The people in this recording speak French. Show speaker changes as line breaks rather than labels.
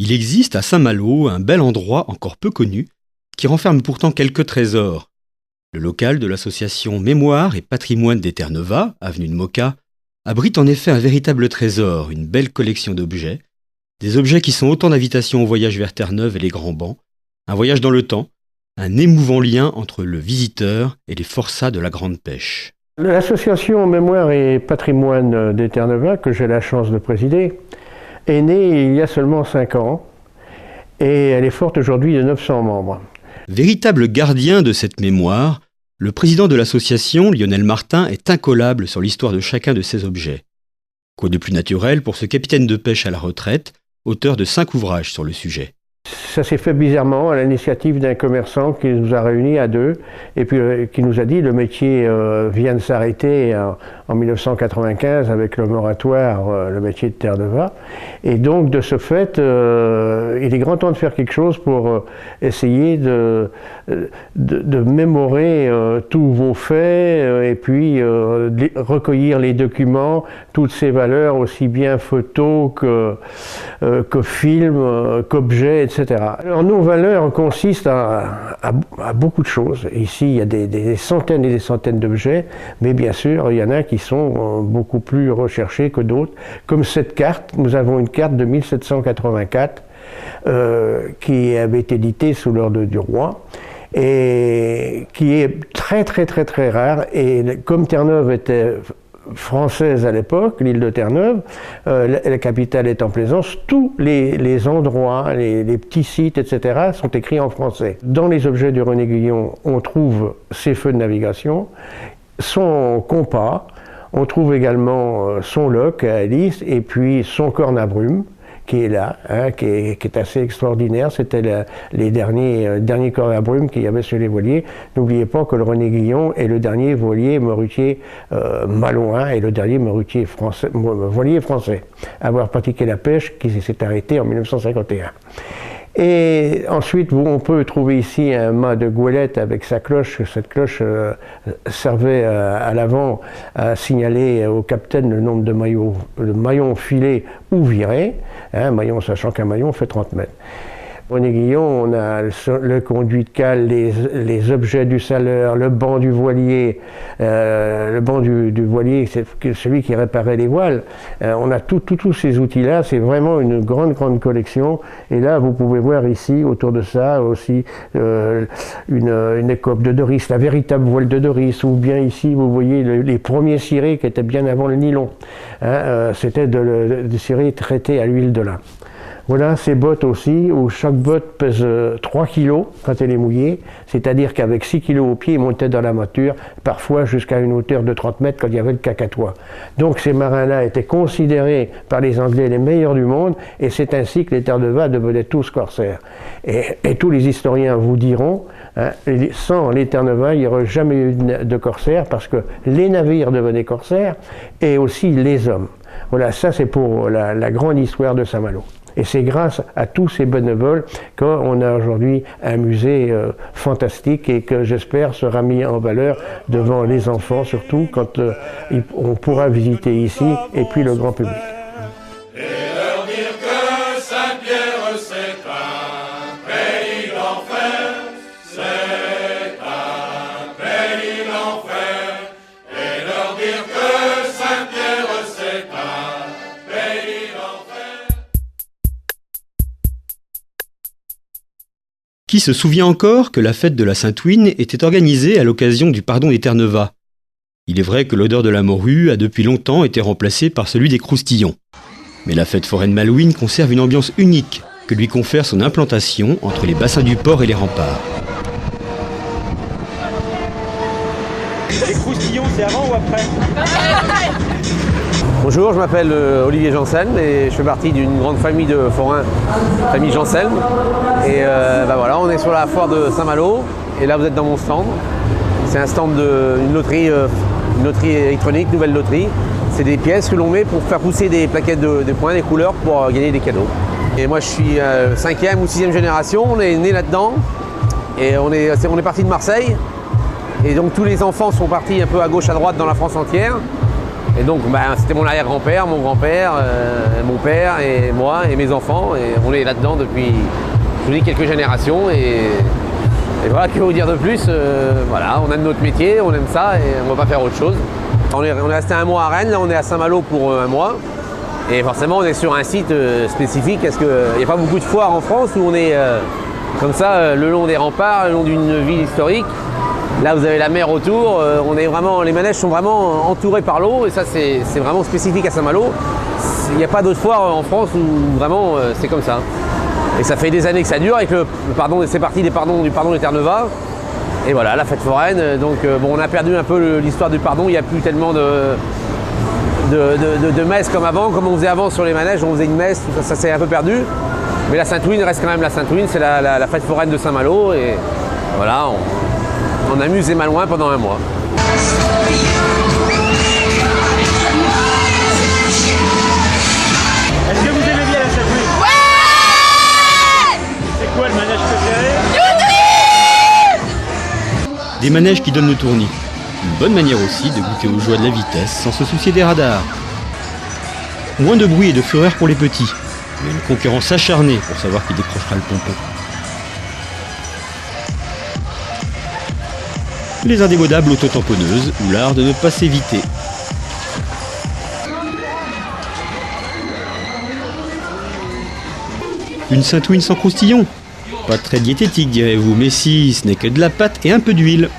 Il existe à Saint-Malo un bel endroit encore peu connu, qui renferme pourtant quelques trésors. Le local de l'association Mémoire et Patrimoine des Terre-Neuve, avenue de Moka, abrite en effet un véritable trésor, une belle collection d'objets. Des objets qui sont autant d'invitations au voyage vers Terre-Neuve et les Grands Bancs, un voyage dans le temps, un émouvant lien entre le visiteur et les forçats de la grande pêche.
L'association Mémoire et Patrimoine des Terre-Neuve, que j'ai la chance de présider, est née il y a seulement 5 ans et elle est forte aujourd'hui de 900 membres.
Véritable gardien de cette mémoire, le président de l'association, Lionel Martin, est incollable sur l'histoire de chacun de ces objets. Quoi de plus naturel pour ce capitaine de pêche à la retraite, auteur de 5 ouvrages sur le sujet.
Ça s'est fait bizarrement à l'initiative d'un commerçant qui nous a réunis à 2 et puis qui nous a dit le métier vient de s'arrêter en 1995 avec le moratoire, le métier de Terre-Neuve. Et donc de ce fait, il est grand temps de faire quelque chose pour essayer de mémorer tous vos faits et puis recueillir les documents, toutes ces valeurs, aussi bien photos que films, qu'objets, etc. Alors, nos valeurs consistent à beaucoup de choses. Ici, il y a des centaines et des centaines d'objets, mais bien sûr, il y en a qui sont beaucoup plus recherchés que d'autres. Comme cette carte, nous avons une carte de 1784 qui avait été éditée sous l'ordre du roi et qui est très très très très rare. Et comme Terre-Neuve était française à l'époque, l'île de Terre-Neuve, la capitale est en Plaisance, tous les endroits, les petits sites, etc. sont écrits en français. Dans les objets du René Guyon, on trouve ses feux de navigation, son compas, on trouve également son loch à hélice et puis son corne à brume, qui est là, qui est assez extraordinaire. C'était les derniers corps à brume qu'il y avait sur les voiliers. N'oubliez pas que le René Guyon est le dernier voilier morutier malouin et le dernier voilier français à avoir pratiqué la pêche qui s'est arrêté en 1951. Et ensuite, on peut trouver ici un mât de goélette avec sa cloche. Cette cloche servait à l'avant à signaler au capitaine le nombre de maillons filés ou virés. Maillon, sachant qu'un maillon fait 30 mètres. René Guyon, on a le conduit de cale, les objets du saleur, le banc du voilier. Le banc du voilier, c'est celui qui réparait les voiles. On a tous ces outils-là, c'est vraiment une grande collection. Et là, vous pouvez voir ici, autour de ça, aussi une écope de Doris, la véritable voile de Doris. Ou bien ici, vous voyez les premiers cirés qui étaient bien avant le nylon. C'était des cirés traités à l'huile de lin. Voilà ces bottes aussi, où chaque botte pèse 3 kg quand elle est mouillée, c'est-à-dire qu'avec 6 kg au pied, ils montaient dans la mâture, parfois jusqu'à une hauteur de 30 mètres quand il y avait le cacatois. Donc ces marins-là étaient considérés par les Anglais les meilleurs du monde, et c'est ainsi que les Terre-Neuve devenaient tous corsaires. Et tous les historiens vous diront, sans les Terre-Neuve, il n'y aurait jamais eu de corsaires, parce que les navires devenaient corsaires, et aussi les hommes. Voilà, ça c'est pour la grande histoire de Saint-Malo. Et c'est grâce à tous ces bénévoles qu'on a aujourd'hui un musée fantastique et que j'espère sera mis en valeur devant les enfants, surtout quand on pourra visiter ici et puis le grand public.
Qui se souvient encore que la fête de la Sainte-Ouine était organisée à l'occasion du pardon des Terre-Neuve? Il est vrai que l'odeur de la morue a depuis longtemps été remplacée par celui des croustillons. Mais la fête foraine malouine conserve une ambiance unique que lui confère son implantation entre les bassins du port et les remparts.
Les croustillons, c'est avant ou après?
Bonjour, je m'appelle Olivier Janselme et je fais partie d'une grande famille de forains, famille Janselme. Et voilà, on est sur la foire de Saint-Malo et là vous êtes dans mon stand. C'est un stand d'une loterie électronique, nouvelle loterie. C'est des pièces que l'on met pour faire pousser des plaquettes de points, des couleurs pour gagner des cadeaux. Et moi je suis 5e ou 6e génération, on est né là-dedans et on est parti de Marseille. Et donc tous les enfants sont partis un peu à gauche, à droite dans la France entière. Et donc c'était mon arrière-grand-père, mon grand-père, mon père et moi et mes enfants. Et on est là-dedans depuis, je vous dis, quelques générations. Et voilà, que vous dire de plus, voilà, on aime notre métier, on aime ça et on ne va pas faire autre chose. On est resté un mois à Rennes, là on est à Saint-Malo pour un mois. Et forcément on est sur un site spécifique parce qu'il n'y a pas beaucoup de foires en France où on est comme ça le long des remparts, le long d'une ville historique. Là vous avez la mer autour, les manèges sont vraiment entourés par l'eau et ça c'est vraiment spécifique à Saint-Malo. Il n'y a pas d'autres foires en France où vraiment c'est comme ça. Et ça fait des années que ça dure avec le pardon, c'est parti du pardon des Terre-Neuve. Et voilà, la fête foraine. Donc bon, on a perdu un peu l'histoire du pardon, il n'y a plus tellement de messes comme avant. Comme on faisait avant sur les manèges, on faisait une messe, ça s'est un peu perdu. Mais la Sainte-Ouine reste quand même la Sainte-Ouine, c'est la fête foraine de Saint-Malo. Et voilà, on amuse les Malouins pendant un mois.
Est-ce que vous aimez bien la Sainte-Ouine?
Ouais!
C'est quoi le manège préféré?
Des manèges qui donnent le tournis. Une bonne manière aussi de goûter aux joies de la vitesse sans se soucier des radars. Moins de bruit et de fureur pour les petits, mais une concurrence acharnée pour savoir qui décrochera le pompon. Les indémodables autotamponneuses ou l'art de ne pas s'éviter. Une Sainte-Ouine sans croustillon? Pas très diététique direz-vous, mais si, ce n'est que de la pâte et un peu d'huile.